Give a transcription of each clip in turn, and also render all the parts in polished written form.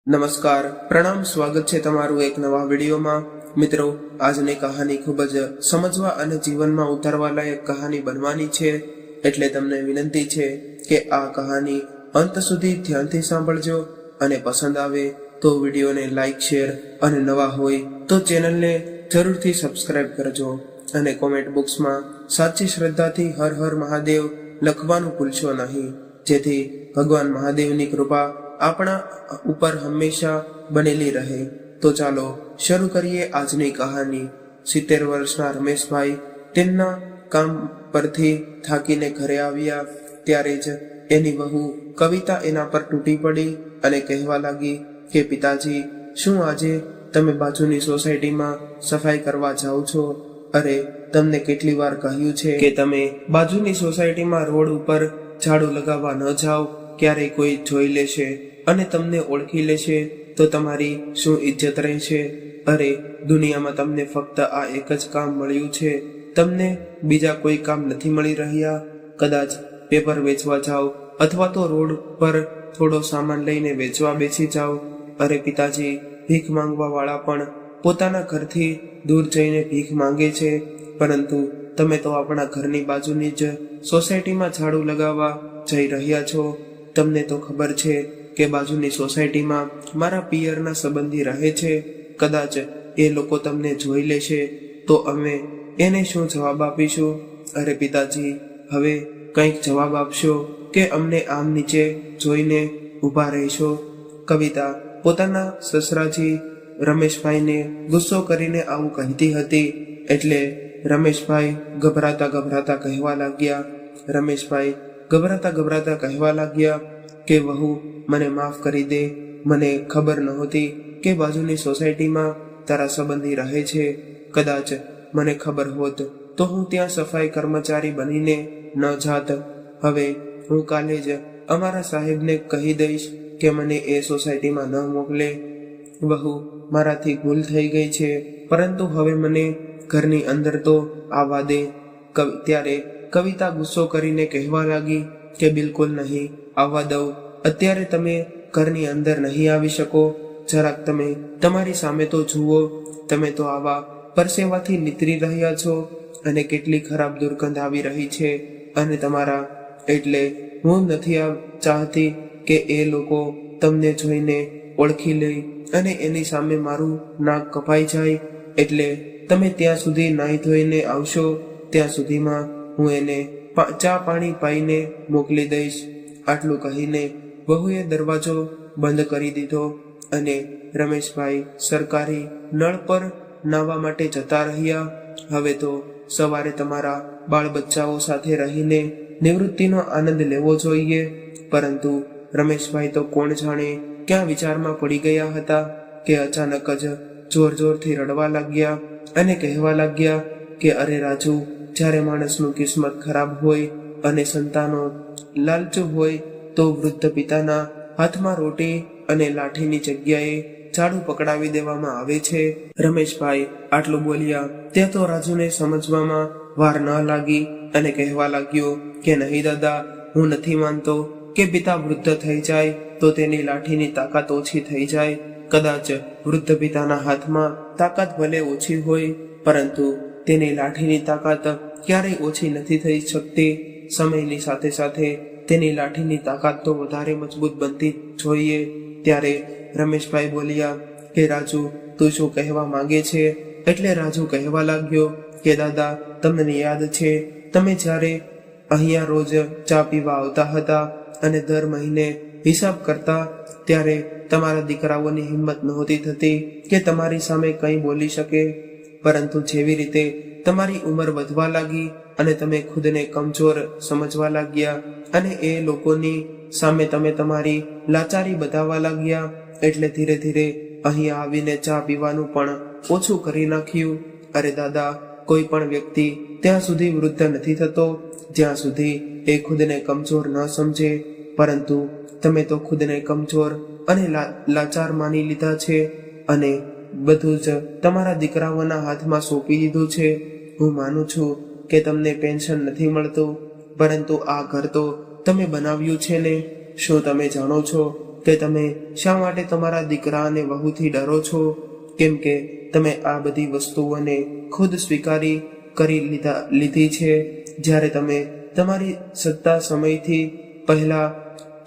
નમસ્કાર, પ્રણામ, સ્વાગત છે તમારું એક નવા વિડીયોમાં। મિત્રો, આજની કહાની ખૂબ જ સમજવા અને જીવનમાં ઉતારવા લાયક કહાની બનવાની છે, એટલે તમને વિનંતી છે કે આ કહાની અંત સુધી ધ્યાનથી સાંભળજો અને પસંદ આવે તો વિડીયોને લાઈક, શેર અને નવા હોય તો ચેનલને જરૂરથી સબસ્ક્રાઇબ કરજો અને કોમેન્ટ બોક્સમાં સાચી શ્રદ્ધાથી હર હર મહાદેવ લખવાનું ભૂલશો નહીં, જેથી ભગવાન મહાદેવની કૃપા આપણા ઉપર હંમેશા બનેલી રહે। તો ચાલો શરૂ કરીએ આજની કહાની। 70 વર્ષના રમેશભાઈ તેમના કામ પરથી થાકીને ઘરે આવ્યા ત્યારે જ એની વહુ કવિતા એના પર તૂટી પડી અને કહેવા લાગી કે પિતાજી, શું આજે તમે બાજુની સોસાયટીમાં સફાઈ કરવા જાઓ છો? અરે, તમને કેટલી વાર કહ્યું છે કે તમે બાજુની સોસાયટીમાં રોડ ઉપર ઝાડુ લગાવવા ન જાઓ, ક્યારેય કોઈ જોઈ લેશે અને તમને ઓળખી લેશે તો તમારી શું ઇજ્જત રહેશે? અરે, દુનિયામાં તમને ફક્ત આ એક જ કામ મળ્યું છે, તમને બીજા કોઈ કામ નથી મળી રહ્યા। કદાચ પેપર વેચવા જાઓ અથવા તો રોડ પર થોડો સામાન લઈને વેચવા બેસી જાઓ। અરે પિતાજી, ભીખ માંગવા વાળા પણ પોતાના ઘરથી દૂર જઈને ભીખ માંગે છે, પરંતુ તમે તો આપણા ઘરની બાજુની જ સોસાયટીમાં ઝાડુ લગાવવા જઈ રહ્યા છો। તમને તો ખબર છે કે બાજુની સોસાયટીમાં મારા પિયરના સંબંધી રહે છે, કદાચ એ લોકો તમને જોઈ લેશે તો અમે એને શું જવાબ આપીશું? અરે પિતાજી, હવે કંઈક જવાબ આપશો કે અમને આમ નીચે જોઈને ઊભા રહેશો? કવિતા પોતાના સસરાજી રમેશભાઈને ગુસ્સો કરીને આવું કહેતી હતી, એટલે રમેશભાઈ ગભરાતા કહેવા લાગ્યા કે વહુ, મને માફ કરી દે, મને ખબર નહોતી કે બાજુની સોસાયટીમાં તારા સંબંધી રહે છે। કદાચ મને ખબર હોત તો હું ત્યાં સફાઈ કર્મચારી બનીને ન જાત। હવે હું કાલે જ અમારા સાહેબને કહી દઈશ કે મને એ સોસાયટીમાં ન મોકલે। વહુ, મારાથી ભૂલ થઈ ગઈ છે, પરંતુ હવે મને ઘરની અંદર તો આવવા દે। ત્યારે કવિતા ગુસ્સો કરીને કહેવા લાગી કે બિલકુલ નહીં આવવા દઉં, અત્યારે તમે ઘરની અંદર નહીં આવી શકો। જરાક તમે તમારી સામે તો જુઓ, તમે તો આવા પરસેવાથી નીતરી રહ્યા છો અને કેટલી ખરાબ દુર્ગંધ આવી રહી છે, અને તમારા એટલે હું નથી ચાહતી કે એ લોકો તમને જોઈને ઓળખી લે અને એની સામે મારું નાક કપાઈ જાય, એટલે તમે ત્યાં સુધી નાહી ધોઈને આવશો ત્યાં સુધીમાં હું એને ચા પાણી પાઈને મોકલી દઈશ। આટલું કહીને વહુએ દરવાજો બંધ કરી દીધો અને રમેશભાઈ સરકારી નળ પર નાહવા માટે જતા રહ્યા। હવે તો સવારે તમારા બાળ બચ્ચાઓ સાથે રહીને નિવૃત્તિનો આનંદ લેવો જોઈએ, પરંતુ રમેશભાઈ તો કોણ જાણે ક્યાં વિચારમાં પડી ગયા હતા કે અચાનક જ જોરથી રડવા લાગ્યા અને કહેવા લાગ્યા કે અરે રાજુ, જ્યારે માણસનું કિસ્મત ખરાબ હોય અને સંતાનો લાલચુ હોય તો વૃદ્ધ પિતાના હાથમાં રોટી અને લાઠીની જગ્યાએ ઝાડુ પકડાવી દેવામાં આવે છે। રમેશભાઈ આટલું બોલ્યા ત્યાં તો રાજુને સમજવામાં વાર ન લાગી અને કહેવા લાગ્યો કે નહીં દાદા, હું નથી માનતો કે પિતા વૃદ્ધ થઈ જાય તો તેની લાઠીની તાકાત ઓછી થઈ જાય। કદાચ વૃદ્ધ પિતાના હાથમાં તાકાત ભલે ઓછી હોય, પરંતુ તેની લાઠીની તાકાત ક્યારેય ઓછી નથી થઈ શકતી। સમયની સાથે સાથે તેની લાઠીની તાકાત તો વધારે મજબૂત બનતી જોઈએ। ત્યારે રમેશભાઈ બોલ્યા કે રાજુ, તું શું કહેવા માંગે છે? એટલે રાજુ કહેવા લાગ્યો કે દાદા, તમને યાદ છે તમે જ્યારે અહીંયા રોજ ચા પીવા આવતા હતા અને દર મહિને હિસાબ કરતા, ત્યારે તમારા દીકરાઓની હિંમત નહોતી થતી કે તમારી સામે કંઈ બોલી શકે, પરંતુ જેવી રીતે તમારી ઉંમર વધવા લાગી અને તમે ખુદને કમજોર સમજવા લાગ્યા અને એ લોકોની સામે તમે તમારી લાચારી બતાવવા લાગ્યા, એટલે ધીરે ધીરે અહીંયા આવીને ચા પીવાનું પણ ઓછું કરી નાખ્યું। અરે દાદા, કોઈ પણ વ્યક્તિ ત્યાં સુધી વૃદ્ધ નથી થતો જ્યાં સુધી એ ખુદને કમજોર ન સમજે, પરંતુ તમે તો ખુદને કમજોર અને લાચાર માની લીધા છે અને બધું જ તમારા દીકરાઓના હાથમાં સોંપી દીધું છે। હું માનું છું કે તમને પેન્શન નથી મળતું, પરંતુ આ ઘર તો તમે બનાવ્યું છે ને? શું તમે જાણો છો તે તમે શા માટે તમારા દીકરા અને વહુથી ડરો છો? કેમ કે તમે આ બધી વસ્તુઓને ખુદ સ્વીકારી લીધી છે. જ્યારે તમે તમારી સત્તા સમયથી પહેલા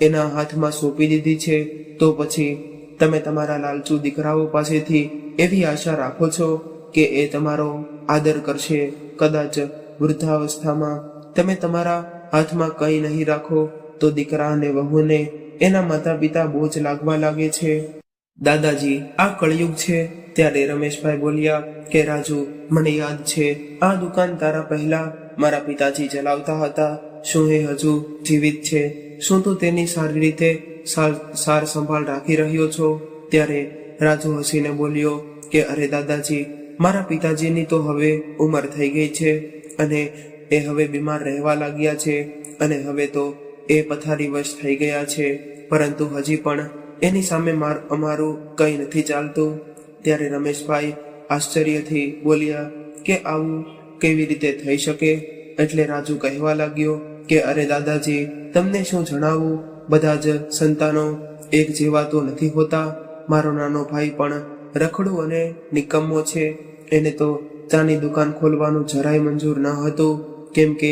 એના હાથમાં સોંપી દીધી છે, તો પછી તમે તમારા લાલચુ દીકરાઓ પાસેથી એવી આશા રાખો છો કે એ તમારો આદર કરશે. કદાચ વૃદ્ધાવસ્થામાં તમે તમારા હાથમાં કંઈ નહીં રાખો તો દીકરા અને વહુને એના માતા પિતા બોજ લાગવા લાગે છે. દાદાજી, આ કળિયુગ છે. ત્યારે રમેશભાઈ બોલ્યા કે રાજુ, મને યાદ છે, આ દુકાન તારા પહેલા મારા પિતાજી ચલાવતા હતા. શું એ હજુ જીવિત છે? શું તું તેની સારી રીતે સાર સંભાળ રાખી રહ્યો છો? ત્યારે રાજુ હસીને બોલ્યો કે અરે દાદાજી, મારા પિતાજીની તો હવે ઉંમર થઈ ગઈ છે અને એ હવે બીમાર રહેવા લાગ્યા છે અને હવે તો એ પથારીવશ થઈ ગયા છે, પરંતુ હજી પણ એની સામે અમારું કંઈ નથી ચાલતું. ત્યારે રમેશભાઈ આશ્ચર્યથી બોલ્યા કે આવું કેવી રીતે થઈ શકે? એટલે રાજુ કહેવા લાગ્યો કે અરે દાદાજી, તમને શું જણાવું, બધા જ સંતાનો એક જેવા તો નથી હોતા. મારો નાનો ભાઈ પણ રખડું અને નિકમ્મો છે. એને તો ચાની દુકાન ખોલવાનું જરાય મંજૂર ન હતું, કેમ કે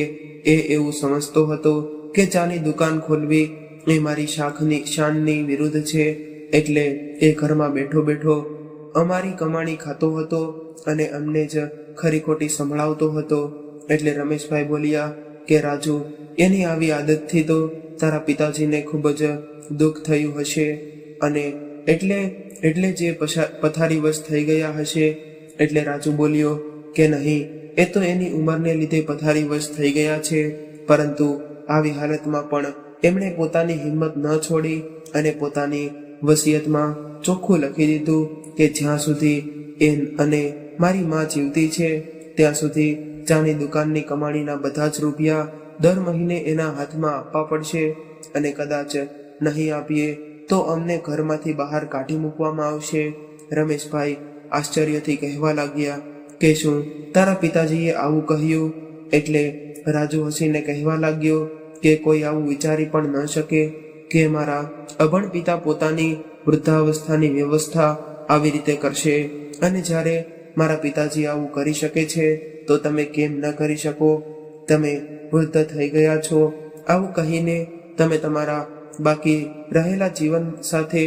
એ એવું સમજતો હતો કે ચાની દુકાન ખોલવી એ મારી શાનની વિરુદ્ધ છે. એટલે એ ઘરમાં બેઠો બેઠો અમારી કમાણી ખાતો હતો અને અમને જ ખરી ખોટી સંભળાવતો હતો. એટલે રમેશભાઈ બોલ્યા કે રાજુ, એની આવી આદતથી તો તારા પિતાજીને ખૂબ જ દુઃખ થયું હશે અને એટલે જે પથારીવશ થઈ ગયા હશે. એટલે રાજુ બોલ્યો કે નહીં, એ તો એની ઉંમરને લીધે પથારીવશ થઈ ગયા છે, પરંતુ આવી હાલતમાં પણ એમણે પોતાની હિંમત ન છોડી અને પોતાની વસિયતમાં ચોખ્ખું લખી દીધું કે જ્યાં સુધી એ અને મારી માં જીવતી છે ત્યાં સુધી ચાની દુકાનની કમાણીના બધા જ રૂપિયા દર મહિને એના હાથમાં આપવા પડશે અને કદાચ નહીં આપીએ તો અમને ઘરમાંથી બહાર કાઢી મૂકવામાં આવશે. રમેશભાઈ આશ્ચર્યથી કહેવા લાગ્યા કે શું તારા પિતાજીએ આવું કહ્યું? એટલે રાજુ હસીને કહેવા લાગ્યો કે કોઈ આવું વિચારી પણ ન શકે કે મારા અભણ પિતા પોતાની વૃદ્ધાવસ્થાની વ્યવસ્થા આવી રીતે કરશે, અને જ્યારે મારા પિતાજી આવું કરી શકે છે તો તમે કેમ ન કરી શકો? તમે વૃદ્ધ થઈ ગયા છો. આવું કહીને તમે તમારા બાકી રહેલા જીવન સાથે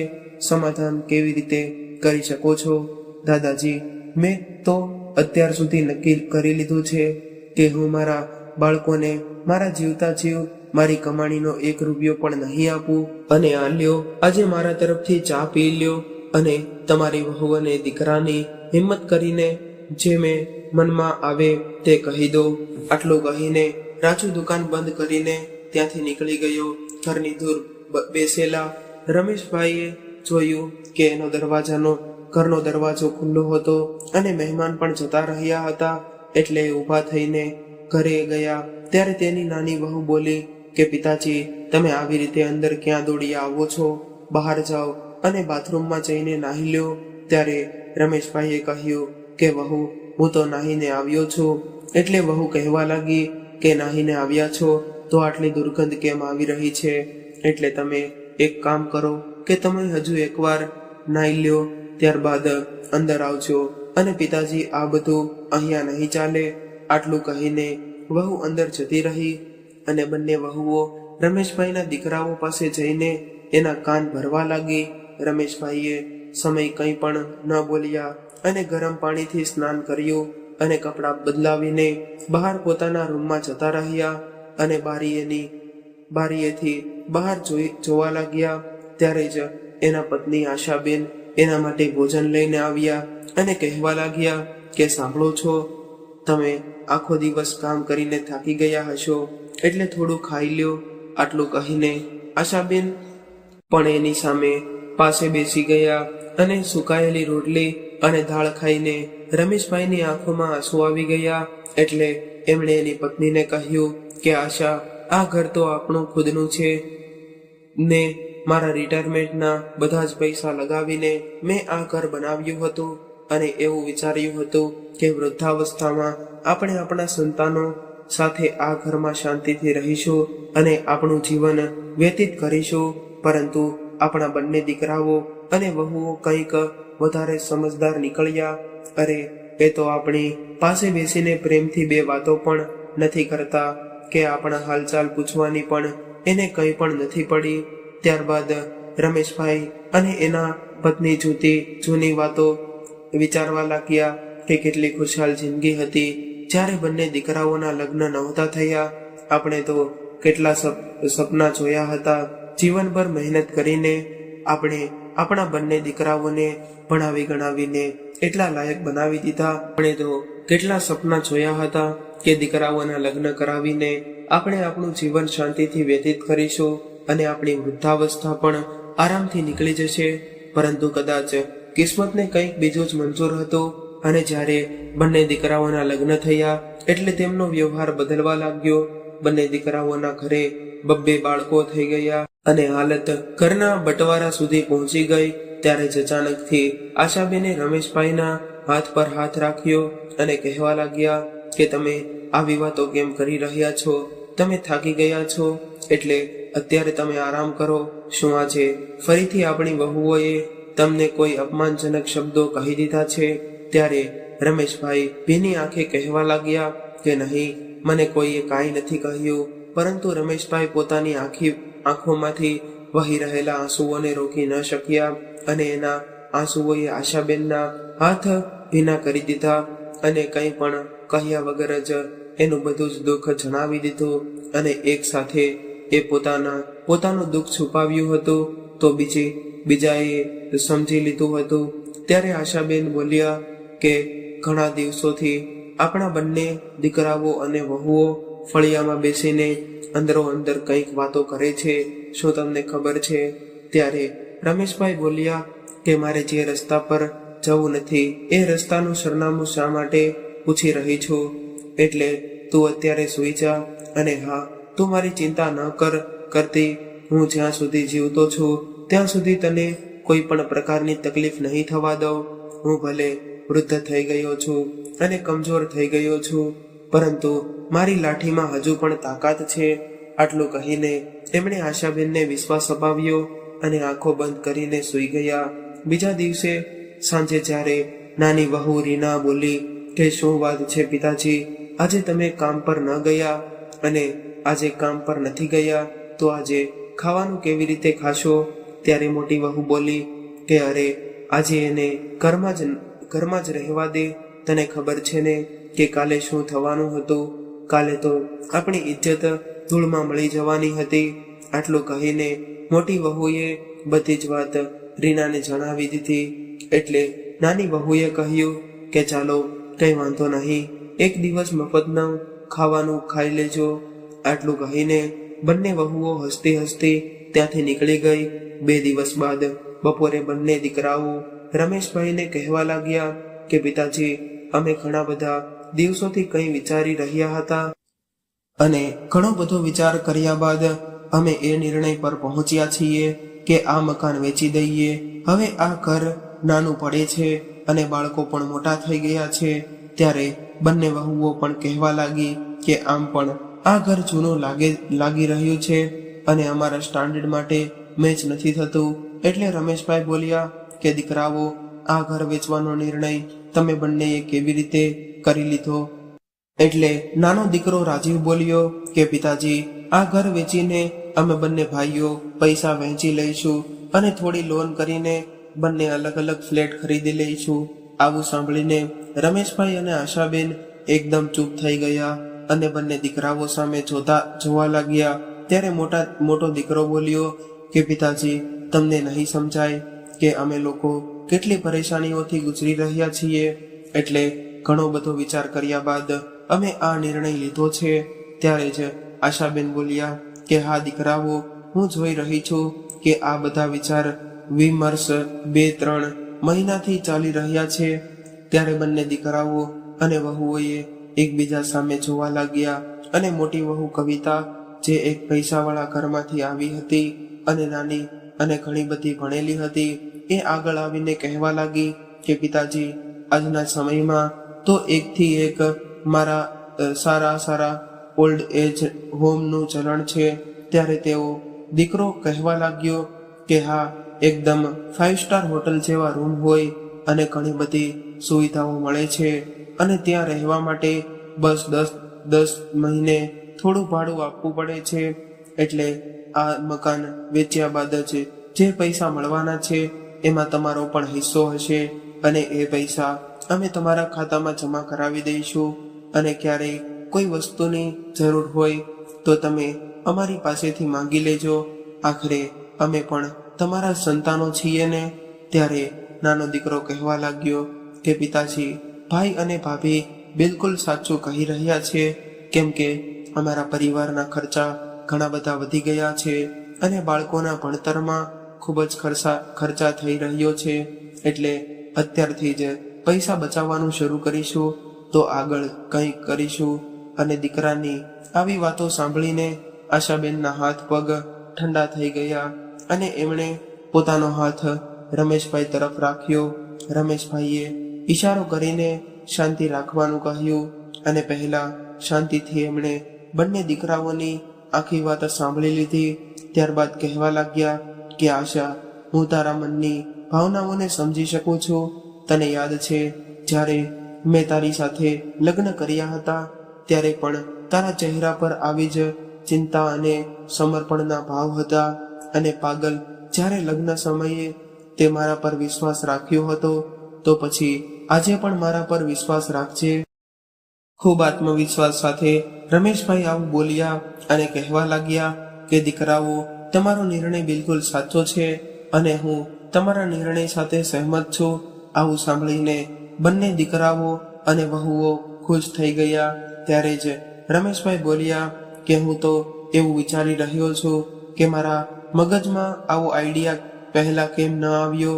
સમાધાન કેવી રીતે કરી શકો છો? દાદાજી, મેં તો અત્યાર સુધી નક્કી કરી લીધું છે કે હું મારા બાળકોને મારા જીવતા જીવ મારી કમાણીનો 1 રૂપિયો પણ નહીં આપું. અને આ લ્યો, આજે મારા તરફથી ચા પી લ્યો અને તમારી વહુ અને દીકરાની હિંમત કરીને જે મેં મનમાં આવે તે કહી દો. આટલું કહીને રાજુ દુકાન બંધ કરીને ત્યાંથી નીકળી ગયો. ઘરની દૂર બેસેલા રમેશભાઈએ જોયું કે ઘરનો દરવાજો ખુલ્લો હતો અને મહેમાન પણ જતા રહ્યા હતા. એટલે ઊભા થઈને ઘરે ગયા ત્યારે તેની નાની વહુ બોલી કે પિતાજી, તમે આવી રીતે અંદર ક્યાં દોડી આવો છો? બહાર જાઓ અને બાથરૂમમાં જઈને નાહી લ્યો. ત્યારે રમેશભાઈએ કહ્યું કે વહુ, હું તો નાહીને આવ્યો છું. એટલે વહુ કહેવા લાગી કે નાહીને આવ્યા છો તો આટલી દુર્ગંધ કેમ આવી રહી છે? એટલે તમે એક કામ કરો કે તમે હજુ એકવાર નાહી લ્યો, ત્યારબાદ અંદર આવજો અને પિતાજી, આ બધું અહીંયા નહીં ચાલે. આટલું કહીને વહુ અંદર જતી રહી અને બંને વહુઓ રમેશભાઈના દીકરાઓ પાસે જઈને એના કાન ભરવા લાગી. રમેશભાઈએ સમય કંઈ પણ ન બોલ્યા અને ગરમ પાણીથી સ્નાન કર્યું અને કપડાં બદલાવીને બહાર પોતાના રૂમમાં જતા રહ્યા અને બારીએથી બહાર જોવા લાગ્યા. ત્યારે જ એના પત્ની આશાબેન એના માટે ભોજન લઈને આવ્યા અને કહેવા લાગ્યા કે સાંભળો છો, તમે આખો દિવસ કામ કરીને થાકી ગયા હશો, એટલે થોડું ખાઈ લ્યો. આટલું કહીને આશાબેન પણ એની સામે પાસે બેસી ગયા અને સુકાયેલી રોટલી અને દાળ ખાઈને રમેશભાઈની આંખોમાં આંસુ આવી ગયા. એટલે એમણે એની પત્નીને કહ્યું કે આશા, આ ઘર તો આપણું ખુદનું છે ને મારા રિટાયરમેન્ટના બધા જ પૈસા લગાવીને મેં આ ઘર બનાવ્યું હતું અને એવું વિચાર્યું હતું કે વૃદ્ધાવસ્થામાં આપણે આપણા સંતાનો સાથે આ ઘરમાં શાંતિથી રહીશું અને આપણું જીવન વ્યતીત કરીશું. પરંતુ આપણા બંને દીકરાઓ અને વહુઓ કંઈક વધારે સમજદાર નીકળ્યા. અરે, એ તો આપણી પાસે બેસીને પ્રેમથી બે વાતો પણ નથી કરતા કે આપણા હાલચાલ પૂછવાની પણ એને કંઈ પણ નથી પડી. ત્યારબાદ રમેશભાઈ અને એના પત્ની જૂની વાતો વિચારવા લાગ્યા કે કેટલી ખુશાલ જિંદગી હતી જ્યારે બંને દીકરાઓના લગ્ન નહોતા થયા. આપણે તો કેટલા સપના જોયા હતા. જીવનભર મહેનત કરીને આપણે આપણા બંને દીકરાઓને ભણાવી ગણાવીને એટલા લાયક બનાવી દીધા. આપણે તો કેટલા સપના જોયા હતા કે દીકરાઓના લગ્ન કરાવીને આપણે આપણું જીવન શાંતિથી વ્યતીત કરીશું અને આપણી વૃદ્ધાવસ્થા પણ આરામથી નીકળી જશે. પરંતુ કદાચ કિસ્મતને કંઈક બીજું જ મંજૂર હતું અને જ્યારે બંને દીકરાઓના લગ્ન થયા એટલે તેમનો વ્યવહાર બદલવા લાગ્યો. બંને દીકરાઓના ઘરે બબ્બે બાળકો થઈ ગયા અને હાલત ઘરના બટવારા સુધી પહોંચી ગઈ. ત્યારે જ અચાનકથી આશાબેને રમેશભાઈના હાથ પર હાથ રાખ્યો અને કહેવા લાગ્યા કે તમે આવી વાતો કેમ કરી રહ્યા છો? તમે થાકી ગયા છો એટલે અત્યારે તમે આરામ કરો. શું આજે ફરીથી આપણી વહુઓએ તમને કોઈ અપમાનજનક શબ્દો કહી દીધા છે? ત્યારે રમેશભાઈ ભીની આંખે કહેવા લાગ્યા કે નહીં, મને કોઈએ કાંઈ નથી કહ્યું. પરંતુ રમેશભાઈ પોતાની આંખોમાંથી વહી રહેલા આંસુઓને રોકી ન શક્યા અને એના આંસુઓએ આશાબેનના હાથ ભીના કરી દીધા અને કંઈ પણ કહ્યા વગર જ એનું બધું જ દુઃખ જણાવી દીધું. અને એક સાથે એ પોતાનું દુઃખ છુપાવ્યું હતું તો બીજાએ સમજી લીધું હતું. ત્યારે આશાબેન બોલ્યા કે ઘણા દિવસોથી આપણા બંને દીકરાઓ અને વહુઓ ફળિયામાં બેસીને અંદરો અંદર કંઈક વાતો કરે છે. શું તમને ખબર છે? ત્યારે રમેશભાઈ બોલ્યા કે મારે જે રસ્તા પર જવું નથી એ રસ્તાનું સરનામું શા માટે પૂછી રહી છું? એટલે તું અત્યારે સૂઈ જા અને હા, તું મારી ચિંતા ન કરતી. હું જ્યાં સુધી જીવતો છું ત્યાં સુધી તને કોઈ પણ પ્રકારની તકલીફ નહીં થવા દઉં. હું ભલે વૃદ્ધ થઈ ગયો છું અને કમજોર થઈ ગયો છું, પરંતુ મારી લાઠીમાં હજુ પણ તાકાત છે. આટલું કહીને એમણે આશાબેનને વિશ્વાસ અપાવ્યો અને આંખો બંધ કરીને સૂઈ ગયા. બીજા દિવસે સાંજે જ્યારે નાની વહુ રીના બોલી કે શું વાત છે પિતાજી, આજે તમે કામ પર ન ગયા અને આજે કામ પર નથી ગયા તો આજે ખાવાનું કેવી રીતે ખાશો? ત્યારે મોટી વહુ બોલી કે અરે, આજે એને ઘરમાં જ રહેવા દે. તને ખબર છે ને કે કાલે શું થવાનું હતું? કાલે તો આપણી ઇજ્જત ધૂળમાં મળી જવાની હતી. આટલું કહીને મોટી વહુએ બધી જ વાત રીનાને જણાવી દીધી. એટલે નાની વહુએ કહ્યું કે ચાલો કંઈ વાંધો નહીં, એક દિવસ મફતનું ખાવાનું ખાઈ લેજો. આટલું કહીને બંને વહુઓ હસતી હસતી ત્યાંથી નીકળી ગઈ. 2 દિવસ બાદ બપોરે બંને દીકરાઓ રમેશભાઈને કહેવા લાગ્યા કે પિતાજી, અમે ઘણા બધા દિવસોથી કંઈ વિચારી રહ્યા હતા અને ઘણો બધો વિચાર કર્યા બાદ અમે એ નિર્ણય પર પહોંચ્યા છીએ કે આ મકાન વેચી દઈએ. હવે આ ઘર નાનું પડે છે અને બાળકો પણ મોટા થઈ ગયા છે. ત્યારે બંને વહુઓ પણ કહેવા લાગી કે આમ પણ આ ઘર જૂનું લાગી રહ્યું છે અને અમારા સ્ટાન્ડર્ડ માટે મેચ નથી થતું. એટલે રમેશભાઈ બોલ્યા કે દીકરાઓ, આ ઘર વેચવાનો નિર્ણય તમે બંનેએ કેવી રીતે કરી લીધો? એટલે નાનો દીકરો રાજીવ બોલ્યો કે પિતાજી, આ ઘર વેચીને અમે બંને ભાઈઓ પૈસા વહેંચી લઈશું અને થોડી લોન કરીને બંને અલગ અલગ ફ્લેટ ખરીદી લઈશું. આવું સાંભળીને રમેશભાઈ અને આશાબેન એકદમ ચૂપ થઈ ગયા અને બંને દીકરાઓ સામે જોવા લાગ્યા. ત્યારે મોટો દીકરો બોલ્યો કે પિતાજી, તમને નહીં સમજાય કે અમે લોકો કેટલી પરેશાનીઓથી ગુજરી રહ્યા છીએ. એટલે ઘણો બધો વિચાર કર્યા બાદ અમે આ નિર્ણય લીધો છે. ત્યારે જ આશાબેન બોલ્યા કે હા દીકરાઓ, હું જોઈ રહી છું કે આ બધા વિચાર વિમર્શ 2-3 મહિનાથી ચાલી રહ્યા છે. ત્યારે બંને દીકરાઓ અને વહુઓએ એકબીજા સામે જોવા લાગ્યા અને મોટી વહુ કવિતા, જે એક પૈસાવાળા ઘરમાંથી આવી હતી અને નાની અને ઘણી બધી ભણેલી હતી, એ આગળ આવીને કહેવા લાગી કે પિતાજી, આજના સમયમાં તો એકથી એક મારા સારા ઓલ્ડ એજ હોમનું ચલણ છે. ત્યારે દીકરો કહેવા લાગ્યો કે હા, એકદમ 5 સ્ટાર હોટલ જેવા રૂમ હોય અને ઘણી બધી સુવિધાઓ મળે છે અને ત્યાં રહેવા માટે બસ 10 મહિને થોડું ભાડું આપવું પડે છે. એટલે આ મકાન વેચ્યા બાદ જ જે પૈસા મળવાના છે એમાં તમારો પણ હિસ્સો હશે અને એ પૈસા અમે તમારા ખાતામાં જમા કરાવી દઈશું અને ક્યારેય કોઈ વસ્તુની જરૂર હોય તો તમે અમારી પાસેથી માંગી લેજો. આખરે અમે પણ તમારા સંતાનો છીએ ને. ત્યારે નાનો દીકરો કહેવા લાગ્યો કે પિતાજી, ભાઈ અને ભાભી બિલકુલ સાચું કહી રહ્યા છે, કેમ કે અમારા પરિવારના ખર્ચા ઘણા બધા વધી ગયા છે અને બાળકોના ભણતરમાં ખૂબ જ ખર્ચા થઈ રહ્યો છે. એટલે અત્યારથી જ પૈસા બચાવવાનું શરૂ કરીશું તો આગળ કંઈક કરીશું. અને દીકરાની આવી વાતો સાંભળીને આશાબેનના હાથ પગ ઠંડા થઈ ગયા અને એમણે પોતાનો હાથ રમેશભાઈ તરફ રાખ્યો. રમેશભાઈએ ઈશારો કરીને શાંતિ રાખવાનું કહ્યું અને પહેલા શાંતિથી એમણે બંને દીકરાઓની આખી વાત સાંભળી લીધી. ત્યારબાદ કહેવા લાગ્યા કે આશા, હું તારા મનની ભાવનાઓને સમજી શકું છું. તને યાદ છે જ્યારે મેં તારી સાથે લગ્ન કર્યા હતા ત્યારે પણ તારા ચહેરા પર આવી જ ચિંતા અને સમર્પણના ભાવ હતા અને પાગલ, જ્યારે લગ્ન સમયે તે મારા પર વિશ્વાસ રાખ્યો હતો તો પછી આજે પણ મારા પર વિશ્વાસ રાખજે. ખૂબ આત્મવિશ્વાસ સાથે રમેશભાઈ આવું બોલ્યા અને કહેવા લાગ્યા કે દીકરાઓ, તમારો નિર્ણય બિલકુલ સાચો છે અને હું તમારા નિર્ણય સાથે સહેમત છું. આવું સાંભળીને બંને દીકરાઓ અને વહુઓ ખુશ થઈ ગયા. ત્યારે જ રમેશભાઈ બોલ્યા કે હું તો એવું વિચારી રહ્યો છું કે મારા મગજમાં આવો આઈડિયા પહેલા કેમ ન આવ્યો.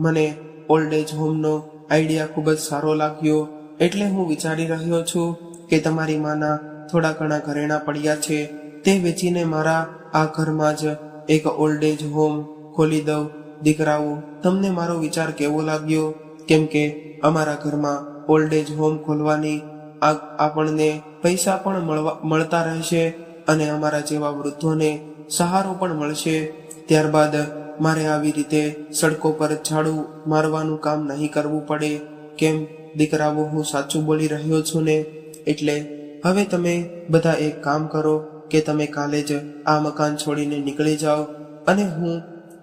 મને ઓલ્ડ એજ હોમનો આઈડિયા ખૂબ જ સારો લાગ્યો. એટલે હું વિચારી રહ્યો છું કે તમારી માના થોડા ઘણા ઘરેણાં પડ્યા છે તે વેચીને મારા આ ઘરમાં જ એક ઓલ્ડ એજ હોમ ખોલી દઉં. દીકરાઓ, તમને મારો વિચાર કેવો લાગ્યો? કેમ કે અમારા ઘરમાં ઓલ્ડ એજ હોમ ખોલવાની આપણને પૈસા પણ મળતા રહેશે અને અમારા જેવા વૃદ્ધોને સહારો પણ મળશે. ત્યારબાદ મારે આવી રીતે સડકો પર ઝાડુ મારવાનું કામ નહીં કરવું પડે. કેમ દીકરાઓ, હું સાચું બોલી રહ્યો છું ને? એટલે હવે તમે બધા એક કામ કરો કે તમે કાલે જ આ મકાન છોડીને નીકળી જાઓ અને હું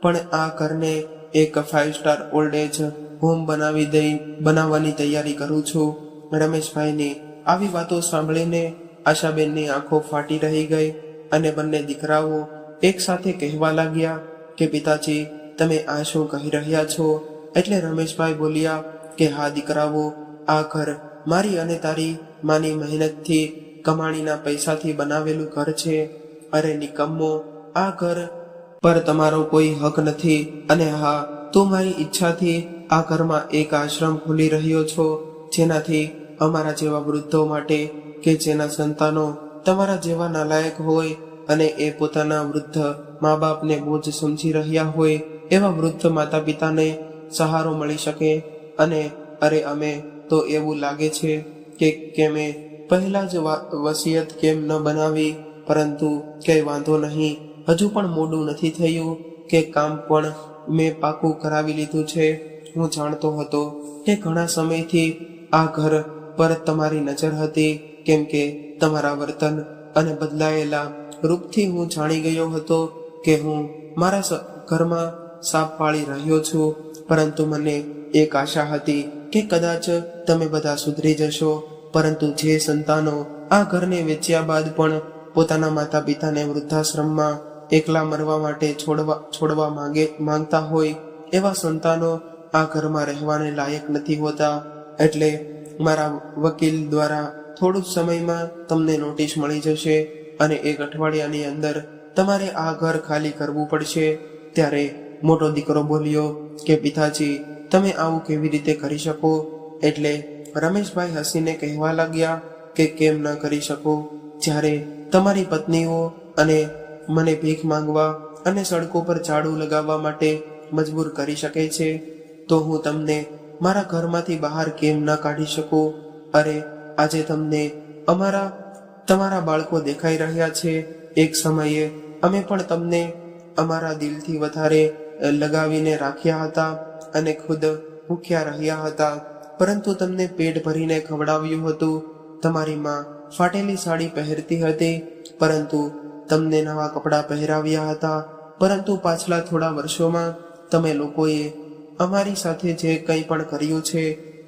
પણ આ ઘરને એક 5 સ્ટાર ઓલ્ડ એજ હોમ બનાવવાની તૈયારી કરું છું. રમેશભાઈની આવી વાતો સાંભળીને આશાબેનની આંખો ફાટી રહી ગઈ અને બંને દીકરાઓ એક સાથે કહેવા લાગ્યા કે પિતાજી, તમે આ શું કહી રહ્યા છો? એટલે રમેશભાઈ બોલ્યા કે હા દીકરાઓ, આ ઘર મારી અને તારી માની મહેનતથી કમાણીના પૈસાથી બનાવેલું ઘર છે. અરે નિકમ્મો, આ ઘર પર તમારો કોઈ હક નથી. અને હા, તું મારી ઈચ્છાથી આ ઘરમાં એક આશ્રમ ખોલી રહ્યો છો, જેનાથી અમારા જેવા વૃદ્ધો માટે કે જેના સંતાનો તમારા જેવા નાલાયક હોય અને એ પોતાના વૃદ્ધ મા બાપને બોજ સમજી રહ્યા હોય એવા વૃદ્ધ માતા પિતાને સહારો મળી શકે. અને અરે અમે તો એવું લાગે છે કે મેં પહેલા જ વસિયત કેમ ન બનાવી, પરંતુ કંઈ વાંધો નહીં, હજુ પણ મોડું નથી થયું કે કામ પણ મેં પાકું કરાવી લીધું છે. હું જાણતો હતો કે ઘણા સમયથી આ ઘર પર તમારી નજર હતી, કેમ કે તમારા વર્તન અને બદલાયેલા રૂપથી હું જાણી ગયો હતો કે હું મારા ઘરમાં સાપ પાળી રહ્યો છું. પરંતુ મને એક આશા હતી કે કદાચ તમે બધા સુધરી જશો. પરંતુ જે સંતાનો આ ઘરને વેચ્યા બાદ પણ પોતાના માતા પિતાને વૃદ્ધાશ્રમમાં એકલા મરવા માટે છોડવા માંગતા હોય એવા સંતાનો આ ઘરમાં રહેવાને લાયક નથી હોતા. એટલે મારા વકીલ દ્વારા થોડું જ સમયમાં તમને નોટિસ મળી જશે અને 1 અઠવાડિયાની અંદર તમારે આ ઘર ખાલી કરવું પડશે. ત્યારે મોટો દીકરો બોલ્યો કે પિતાજી, તમે આવું કેવી રીતે કરી શકો? એટલે રમેશભાઈ હસીને કહેવા લાગ્યા કે કેમ ન કરી શકો? જ્યારે તમારી પત્નીઓ અને મને ભીખ માંગવા અને સડકો પર ઝાડુ લગાવવા માટે મજબૂર કરી શકે છે, તો હું તમને મારા ઘરમાંથી બહાર કેમ ન કાઢી શકું? અરે આજે તમને તમારા બાળકો દેખાઈ રહ્યા છે. એક સમયે અમે પણ તમને અમારા દિલથી વધારે લગાવીને રાખ્યા હતા અને ખુદ ભૂખ્યા રહ્યા હતા, પરંતુ તમને પેટ ભરીને ખવડાવ્યું હતું. તમારી માં ફાટેલી સાડી પહેરતી હતી, પરંતુ તમને નવા કપડાં પહેરાવ્યા હતા. પરંતુ પાછલા થોડા વર્ષોમાં તમે લોકોએ અમારી સાથે જે કંઈ પણ કર્યું છે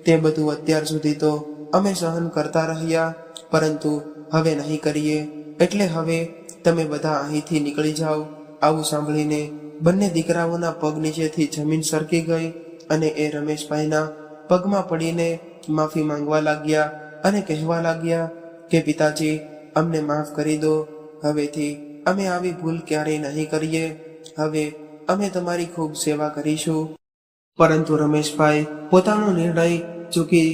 તે બધું અત્યાર સુધી તો અમે સહન કરતા રહ્યા, પરંતુ હવે નહીં કરીએ, એટલે હવે તમે બધા અહીંથી નીકળી જાઓ. આવું સાંભળીને બંને દીકરાઓના પગ નીચેથી જમીન સરકી ગઈ અને એ રમેશભાઈના પગમાં પડીને માફી માંગવા લાગ્યા અને કહેવા લાગ્યા કે પિતાજી, અમને માફ કરી દો. હવેથી અમે આવી ભૂલ ક્યારેય નહીં કરીએ. હવે અમે તમારી ખૂબ સેવા કરીશું. પરંતુ રમેશભાઈ પોતાનો નિર્ણય ચૂકી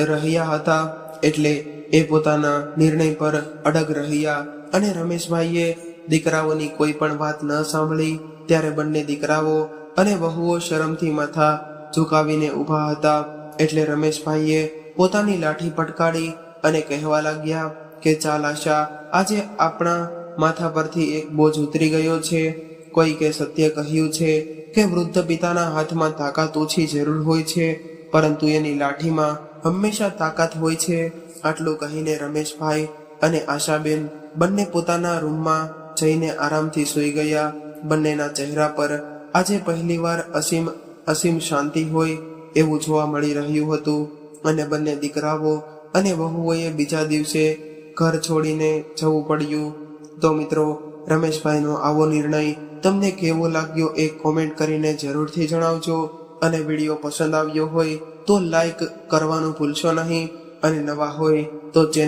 રહ્યા હતા, એટલે એ પોતાના નિર્ણય પર અડગ રહ્યા અને રમેશભાઈએ દીકરાઓની કોઈ પણ વાત ન સાંભળી. ત્યારે બંને દીકરાઓ અને વહુઓ શરમથી માથા ઝુકાવીને ઊભા હતા. એટલે રમેશભાઈએ પોતાની લાઠી પટકાડી અને કહેવા લાગ્યા કે ચાલ આશા, આજે આપણા માથા પરથી એક બોજ ઉતરી ગયો છે. કોઈકે સત્ય કહ્યું છે કે વૃદ્ધ પિતાના હાથમાં તાકાત ઓછી જરૂર હોય છે, પરંતુ એની લાઠીમાં હંમેશા તાકાત હોય છે. આટલું કહીને રમેશભાઈ અને આશાબેન બંને પોતાના રૂમમાં જઈને આરામથી સૂઈ ગયા. બંનેના ચહેરા પર આજે પહેલીવાર અસીમ શાંતિ હોય એવું જોવા મળી રહ્યું હતું અને બંને દીકરાઓ અને વહુઓએ બીજા દિવસે ઘર છોડીને જવું પડ્યું. તો મિત્રો, રમેશભાઈનો આવો નિર્ણય તમને કેવો લાગ્યો એ કોમેન્ટ કરીને જરૂરથી જણાવજો. અને વિડીયો પસંદ આવ્યો હોય તો લાઈક કરવાનું ભૂલશો નહીં અને નવા હોય તો ચેનલ